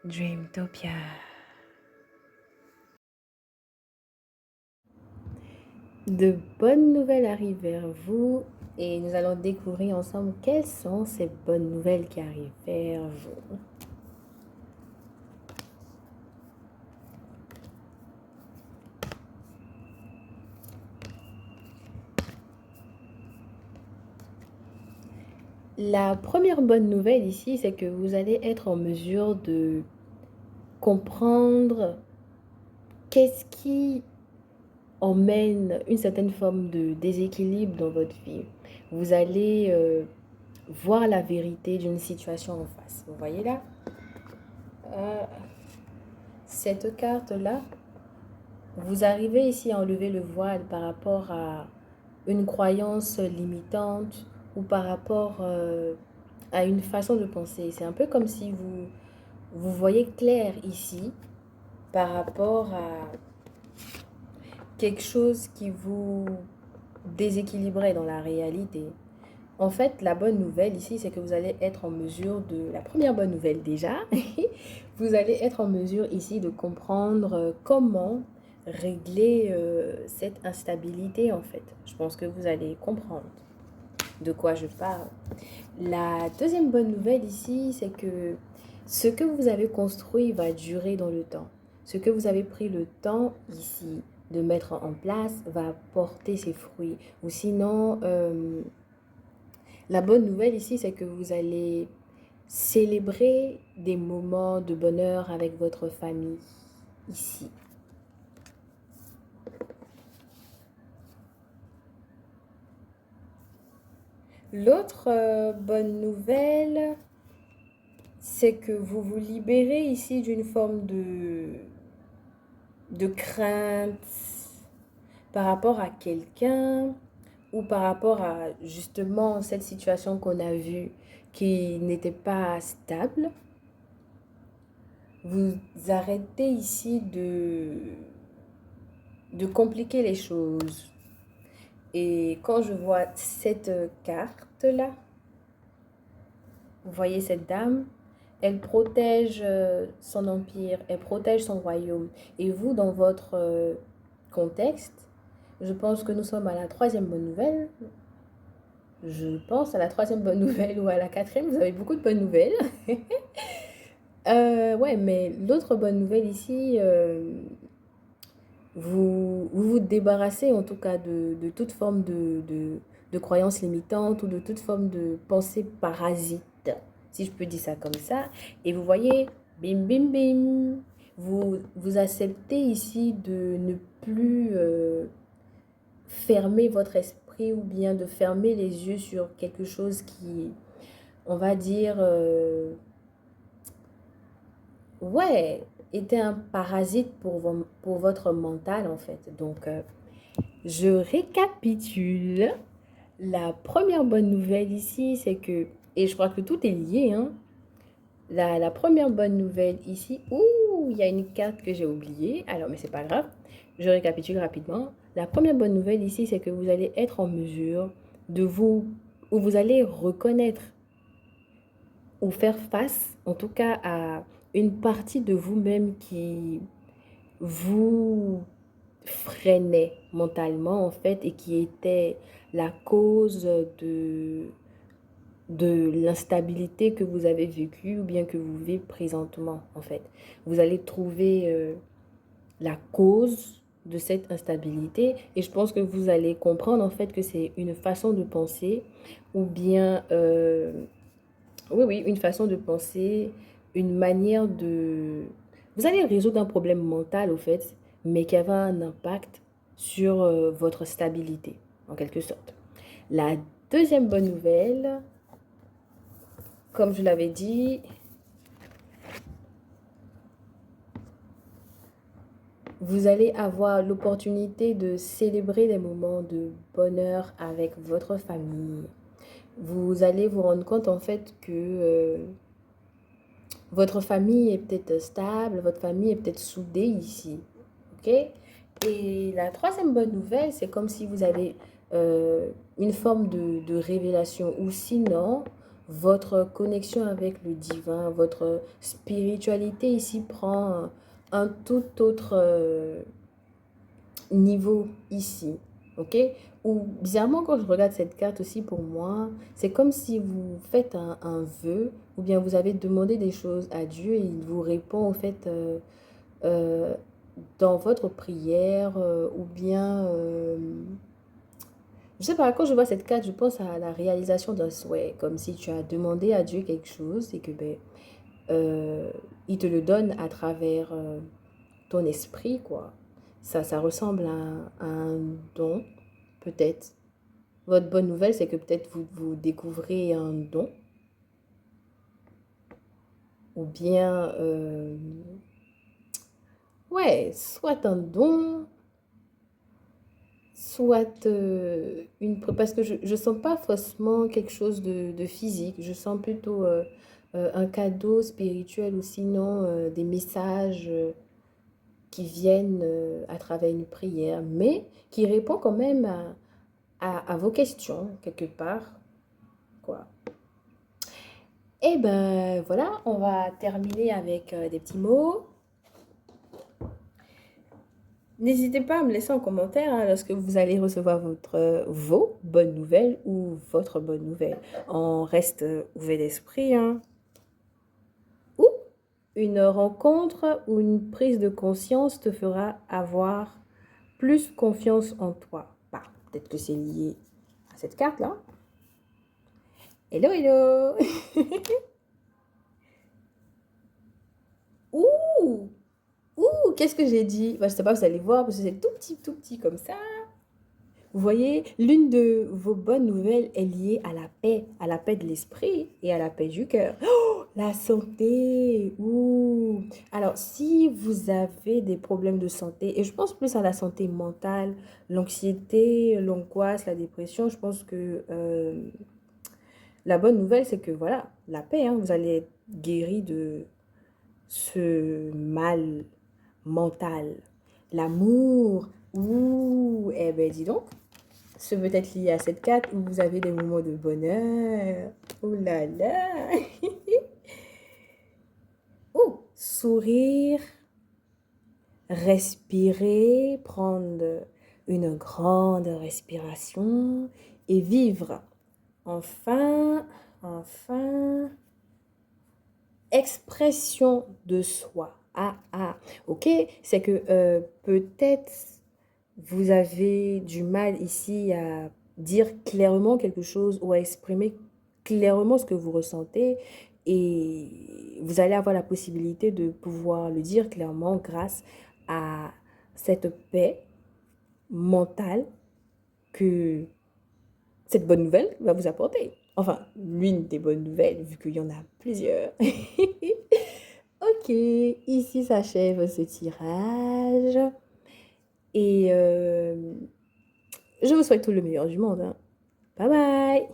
Dreamtopia. De bonnes nouvelles arrivent vers vous et nous allons découvrir ensemble quelles sont ces bonnes nouvelles qui arrivent vers vous. La première bonne nouvelle ici, c'est que vous allez être en mesure de comprendre qu'est-ce qui emmène une certaine forme de déséquilibre dans votre vie. Vous allez voir la vérité d'une situation en face. Vous voyez là cette carte-là, vous arrivez ici à enlever le voile par rapport à une croyance limitante ou par rapport à une façon de penser. C'est un peu comme si vous voyez clair ici par rapport à quelque chose qui vous déséquilibrait dans la réalité. En fait, la bonne nouvelle ici, c'est que vous allez être en mesure de... La première bonne nouvelle déjà, vous allez être en mesure ici de comprendre comment régler cette instabilité en fait. Je pense que vous allez comprendre de quoi je parle. La deuxième bonne nouvelle ici, c'est que ce que vous avez construit va durer dans le temps. Ce que vous avez pris le temps ici de mettre en place va porter ses fruits. Ou sinon, la bonne nouvelle ici, c'est que vous allez célébrer des moments de bonheur avec votre famille ici. L'autre bonne nouvelle, c'est que vous vous libérez ici d'une forme de crainte par rapport à quelqu'un ou par rapport à justement cette situation qu'on a vue qui n'était pas stable. Vous arrêtez ici de compliquer les choses. Et quand je vois cette carte-là, vous voyez cette dame, elle protège son empire, elle protège son royaume. Et vous, dans votre contexte, je pense que nous sommes à la troisième bonne nouvelle. Je pense à la troisième bonne nouvelle ou à la quatrième. Vous avez beaucoup de bonnes nouvelles. Ouais, mais l'autre bonne nouvelle ici, vous débarrassez en tout cas de toute forme de croyance limitante ou de toute forme de pensée parasite, si je peux dire ça comme ça. Et vous voyez, bim, bim, bim, vous acceptez ici de ne plus fermer votre esprit ou bien de fermer les yeux sur quelque chose qui, on va dire, ouais, était un parasite pour votre mental en fait. Donc, je récapitule. La première bonne nouvelle ici, c'est que, et je crois que tout est lié, hein. La première bonne nouvelle ici, ouh, il y a une carte que j'ai oubliée, alors mais c'est pas grave, je récapitule rapidement. La première bonne nouvelle ici, c'est que vous allez être en mesure de ou vous allez reconnaître ou faire face, en tout cas, à une partie de vous-même qui vous freinait mentalement en fait et qui était la cause de l'instabilité que vous avez vécue ou bien que vous vivez présentement en fait. Vous allez trouver la cause de cette instabilité et je pense que vous allez comprendre en fait que c'est une façon de penser ou bien oui, une façon de penser, une manière de... Vous allez résoudre un problème mental, au fait, mais qui avait un impact sur votre stabilité, en quelque sorte. La deuxième bonne nouvelle, comme je l'avais dit, vous allez avoir l'opportunité de célébrer des moments de bonheur avec votre famille. Vous allez vous rendre compte, en fait, que... votre famille est peut-être stable, votre famille est peut-être soudée ici. Ok? Et la troisième bonne nouvelle, c'est comme si vous avez une forme de révélation. Ou sinon, votre connexion avec le divin, votre spiritualité ici prend un tout autre niveau ici, ok? Ou bizarrement, quand je regarde cette carte aussi, pour moi, c'est comme si vous faites un vœu, ou bien vous avez demandé des choses à Dieu et il vous répond au fait euh, dans votre prière, ou bien, je sais pas, quand je vois cette carte, je pense à la réalisation d'un souhait, comme si tu as demandé à Dieu quelque chose et que ben, euh, il te le donne à travers ton esprit, quoi. Ça ressemble à un don, peut-être. Votre bonne nouvelle, c'est que peut-être vous découvrez un don, ou bien, ouais, soit un don, soit une... Parce que je ne sens pas forcément quelque chose de physique, je sens plutôt un cadeau spirituel ou sinon des messages qui viennent à travers une prière, mais qui répond quand même à vos questions, quelque part, quoi. Et ben voilà, on va terminer avec des petits mots. N'hésitez pas à me laisser en commentaire hein, lorsque vous allez recevoir vos bonnes nouvelles ou votre bonne nouvelle. On reste ouvert d'esprit. Hein. Ou une rencontre ou une prise de conscience te fera avoir plus confiance en toi. Bah, peut-être que c'est lié à cette carte-là. Hello, hello. Ouh, ouh, qu'est-ce que j'ai dit? Bah, je sais pas, vous allez voir parce que c'est tout petit comme ça. Vous voyez, l'une de vos bonnes nouvelles est liée à la paix de l'esprit et à la paix du cœur. Oh, la santé. Ouh. Alors, si vous avez des problèmes de santé, et je pense plus à la santé mentale, l'anxiété, l'angoisse, la dépression, je pense que la bonne nouvelle, c'est que voilà, la paix, hein, vous allez être guéri de ce mal mental. L'amour, ouh, eh ben dis donc, ce peut être lié à cette carte où vous avez des moments de bonheur. Ouh là là. Ouh, sourire, respirer, prendre une grande respiration et vivre. Enfin, enfin, expression de soi. Ah, ah, ok, c'est que peut-être vous avez du mal ici à dire clairement quelque chose ou à exprimer clairement ce que vous ressentez et vous allez avoir la possibilité de pouvoir le dire clairement grâce à cette paix mentale que cette bonne nouvelle va vous apporter. Enfin, l'une des bonnes nouvelles, vu qu'il y en a plusieurs. Ok, ici s'achève ce tirage. Et je vous souhaite tout le meilleur du monde. Hein. Bye bye